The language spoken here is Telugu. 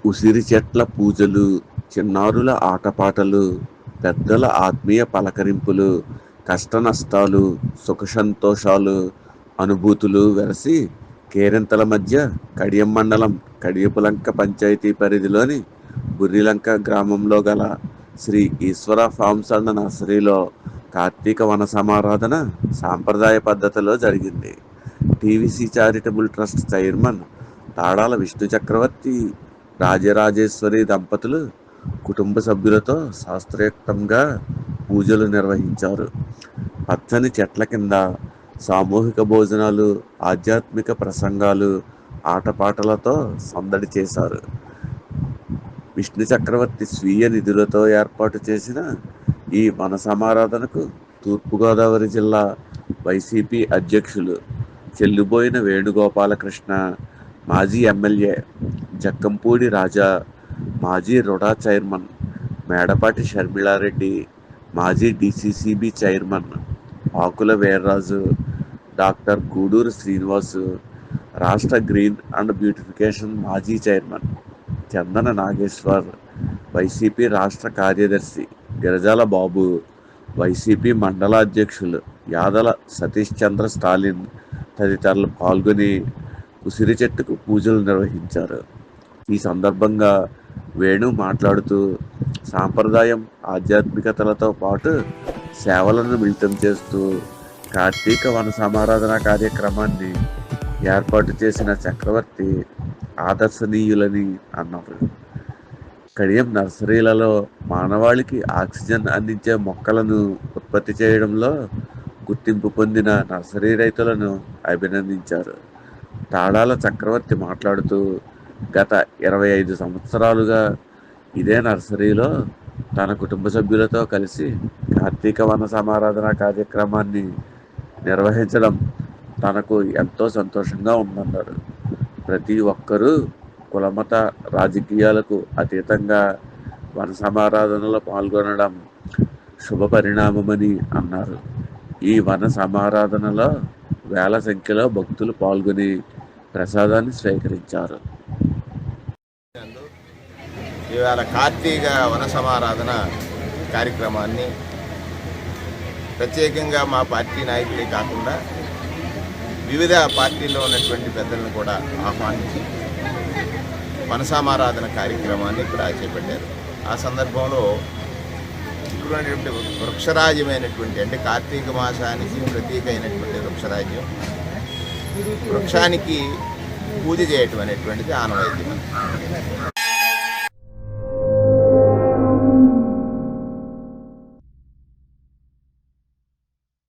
ఉసిరి చెట్ల పూజలు, చిన్నారుల ఆటపాటలు, పెద్దల ఆత్మీయ పలకరింపులు, కష్టనష్టాలు, సుఖసంతోషాలు, అనుభూతులు వెరసి కేరింతల మధ్య కడియం మండలం కడియపులంక పంచాయతీ పరిధిలోని బుర్రిలంక గ్రామంలో గల శ్రీ ఈశ్వర ఫార్మ్స్ అండ్ నర్సరీలో కార్తీక వన సమారాధన సాంప్రదాయ పద్ధతిలో జరిగింది. TVC charitable trust chairman Tadala Vishnu Chakravarthi, Rajarajeshwari దంపతులు కుటుంబ సభ్యులతో శాస్త్రోక్తంగా పూజలు నిర్వహించారు. పచ్చని చెట్ల కింద సామూహిక భోజనాలు, ఆధ్యాత్మిక ప్రసంగాలు, ఆటపాటలతో సందడి చేశారు. విష్ణు చక్రవర్తి స్వీయ నిధులతో ఏర్పాటు చేసిన ఈ వన సమారాధనకు తూర్పుగోదావరి జిల్లా వైసీపీ అధ్యక్షులు చెల్లుబోయిన వేణుగోపాలకృష్ణ, మాజీ ఎమ్మెల్యే జక్కంపూడి రాజా, మాజీ రుడా చైర్మన్ మేడపాటి షర్మిళారెడ్డి, మాజీ డీసీసీబీ చైర్మన్ ఆకుల వీర్రాజు, డాక్టర్ గూడూరు శ్రీనివాసు, రాష్ట్ర గ్రీన్ అండ్ బ్యూటిఫికేషన్ మాజీ చైర్మన్ చందన నాగేశ్వర్, వైసీపీ రాష్ట్ర కార్యదర్శి గిరిజాల బాబు, వైసీపీ మండల అధ్యక్షులు యాదల సతీష్ చంద్ర స్టాలిన్ తదితరులు పాల్గొని ఉసిరి చెట్టుకు పూజలు నిర్వహించారు. ఈ సందర్భంగా వేణు మాట్లాడుతూ సాంప్రదాయం, ఆధ్యాత్మికతలతో పాటు సేవలను మిళితం చేస్తూ కార్తీక వన సమారాధన కార్యక్రమాన్ని ఏర్పాటు చేసిన చక్రవర్తి ఆదర్శనీయులని అన్నారు. కడియం నర్సరీలలో మానవాళికి ఆక్సిజన్ అందించే మొక్కలను ఉత్పత్తి చేయడంలో గుర్తింపు పొందిన నర్సరీ రైతులను అభినందించారు. తాడాల చక్రవర్తి మాట్లాడుతూ గత 25 సంవత్సరాలుగా ఇదే నర్సరీలో తన కుటుంబ సభ్యులతో కలిసి కార్తీక వన సమారాధన కార్యక్రమాన్ని నిర్వహించడం తనకు ఎంతో సంతోషంగా ఉందన్నారు. ప్రతి ఒక్కరూ కులమత రాజకీయాలకు అతీతంగా వన సమారాధనలో పాల్గొనడం శుభ పరిణామమని అన్నారు. ఈ వన సమారాధనలో వేల సంఖ్యలో భక్తులు పాల్గొని ప్రసాదాన్ని స్వీకరించారు. ఇవాళ కార్తీక వన సమారాధన కార్యక్రమాన్ని ప్రత్యేకంగా మా పార్టీ నాయకులే కాకుండా వివిధ పార్టీల్లో ఉన్నటువంటి పెద్దలను కూడా ఆహ్వానించి వన సమారాధన కార్యక్రమాన్ని కూడా చేపట్టారు. ఆ సందర్భంలో ఇప్పుడున్నటువంటి వృక్షరాజ్యమైనటువంటి అంటే కార్తీక మాసానికి ప్రతీక అయినటువంటి వృక్షరాజ్యం, వృక్షానికి పూజ చేయటం అనేటువంటిది ఆనవాయితీ.